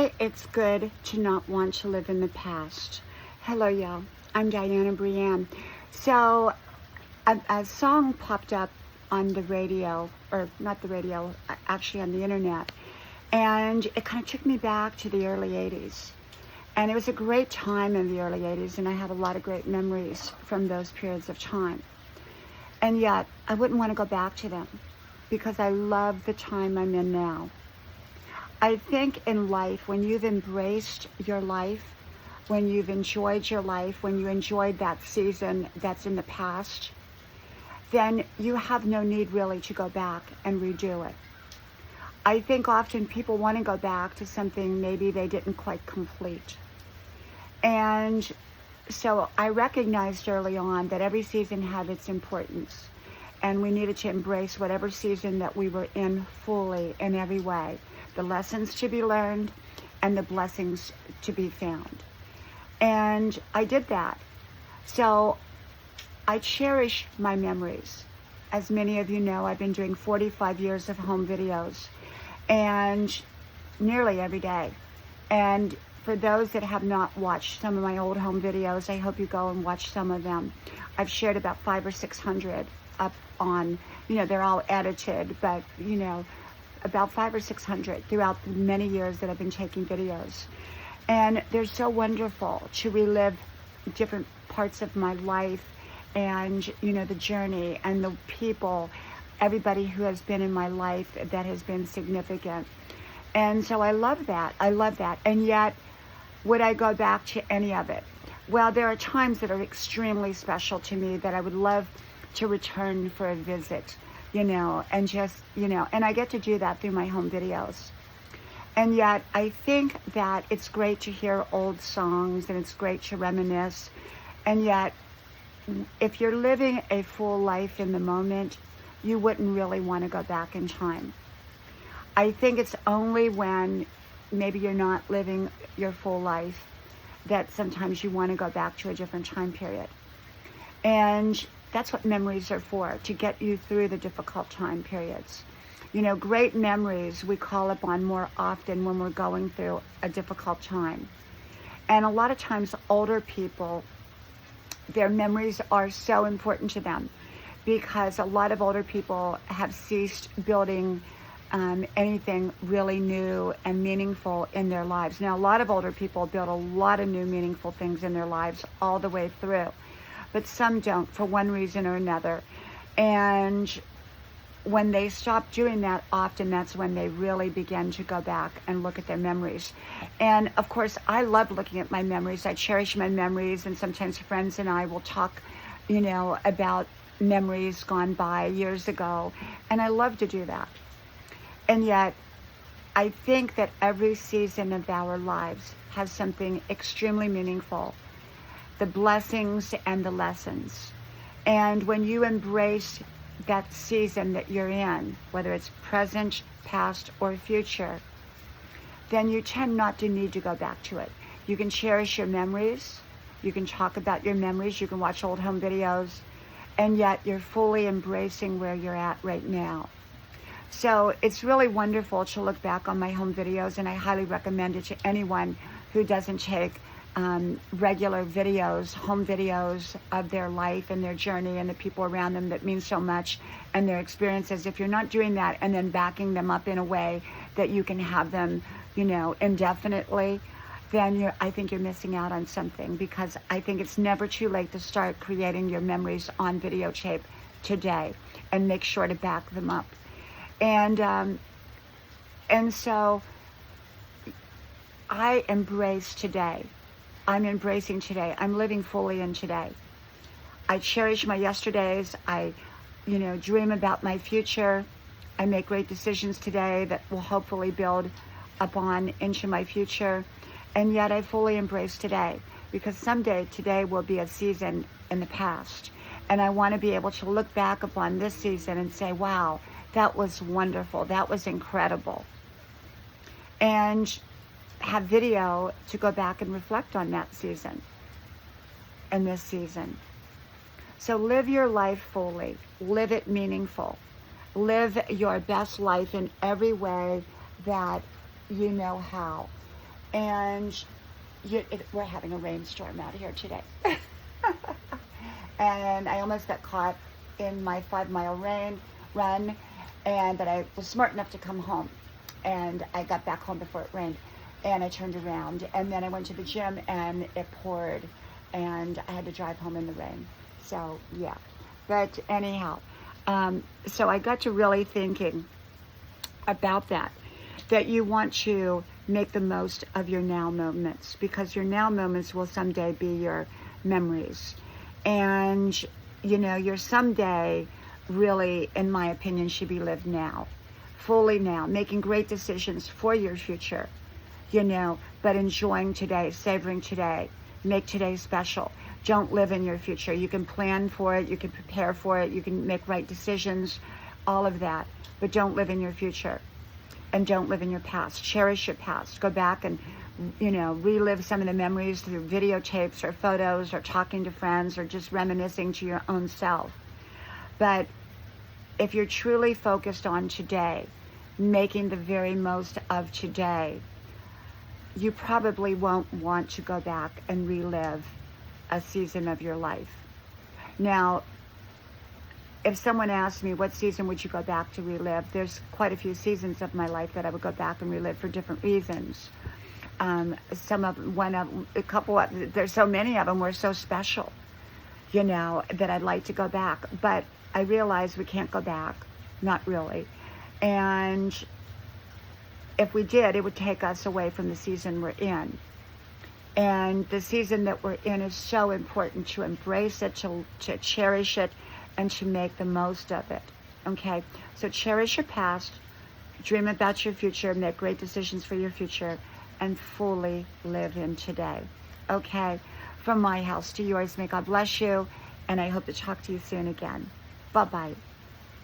Why it's good to not want to live in the past. Hello, y'all. I'm Diana Brienne. So, a song popped up on the radio, or not the radio, actually on the internet, and it kind of took me back to the early 80s. And it was a great time in the early 80s, and I have a lot of great memories from those periods of time. And yet, I wouldn't want to go back to them because I love the time I'm in now. I think in life, when you've embraced your life, when you've enjoyed your life, when you enjoyed that season that's in the past, then you have no need really to go back and redo it. I think often people want to go back to something maybe they didn't quite complete. And so I recognized early on that every season had its importance, and we needed to embrace whatever season that we were in fully in every way. The lessons to be learned and the blessings to be found. And I did that. So I cherish my memories. As many of you know, I've been doing 45 years of home videos, and nearly every day. And for those that have not watched some of my old home videos, I hope you go and watch some of them. I've shared about 500 or 600 up on, they're all edited, but, about 500 or 600 throughout the many years that I've been taking videos. And they're so wonderful to relive different parts of my life and, the journey and the people, everybody who has been in my life that has been significant. And so I love that. I love that. And yet, would I go back to any of it? Well, there are times that are extremely special to me that I would love to return for a visit. And just, and I get to do that through my home videos. And yet I think that it's great to hear old songs and it's great to reminisce. And yet, if you're living a full life in the moment, you wouldn't really want to go back in time. I think it's only when maybe you're not living your full life that sometimes you want to go back to a different time period. And that's what memories are for, to get you through the difficult time periods. Great memories we call upon more often when we're going through a difficult time. And a lot of times older people, their memories are so important to them because a lot of older people have ceased building anything really new and meaningful in their lives. Now, a lot of older people build a lot of new meaningful things in their lives all the way through, but some don't for one reason or another. And when they stop doing that, often that's when they really begin to go back and look at their memories. And of course, I love looking at my memories. I cherish my memories, and sometimes friends and I will talk, about memories gone by years ago, and I love to do that. And yet, I think that every season of our lives has something extremely meaningful, the blessings and the lessons. And when you embrace that season that you're in, whether it's present, past, or future, then you tend not to need to go back to it. You can cherish your memories, you can talk about your memories, you can watch old home videos, and yet you're fully embracing where you're at right now. So it's really wonderful to look back on my home videos, and I highly recommend it to anyone who doesn't take regular videos, home videos of their life and their journey and the people around them that mean so much and their experiences. If you're not doing that and then backing them up in a way that you can have them, indefinitely, then I think you're missing out on something, because I think it's never too late to start creating your memories on videotape today, and make sure to back them up. And so I embrace today. I'm embracing today. I'm living fully in today. I cherish my yesterdays. I, dream about my future. I make great decisions today that will hopefully build upon into my future. And yet I fully embrace today, because someday today will be a season in the past. And I want to be able to look back upon this season and say, wow, that was wonderful. That was incredible. And have video to go back and reflect on that season and this season. So live your life fully. Live it meaningful. Live your best life in every way that you know how. And we're having a rainstorm out here today. And I almost got caught in my 5-mile run, but I was smart enough to come home, and I got back home before it rained, and I turned around, and then I went to the gym, and it poured, and I had to drive home in the rain. So yeah, but anyhow, so I got to really thinking about that you want to make the most of your now moments, because your now moments will someday be your memories. And, your someday really, in my opinion, should be lived now, fully now, making great decisions for your future, but enjoying today, savoring today, make today special. Don't live in your future. You can plan for it, you can prepare for it, you can make right decisions, all of that, but don't live in your future. And don't live in your past. Cherish your past. Go back and, relive some of the memories through videotapes or photos or talking to friends or just reminiscing to your own self. But if you're truly focused on today, making the very most of today, you probably won't want to go back and relive a season of your life. Now, if someone asked me what season would you go back to relive, there's quite a few seasons of my life that I would go back and relive for different reasons. There's so many of them were so special, that I'd like to go back. But I realize we can't go back, not really. And if we did, it would take us away from the season we're in. And the season that we're in is so important to embrace it, to cherish it, and to make the most of it. Okay? So cherish your past, dream about your future, make great decisions for your future, and fully live in today. Okay? From my house to yours, may God bless you, and I hope to talk to you soon again. Bye-bye.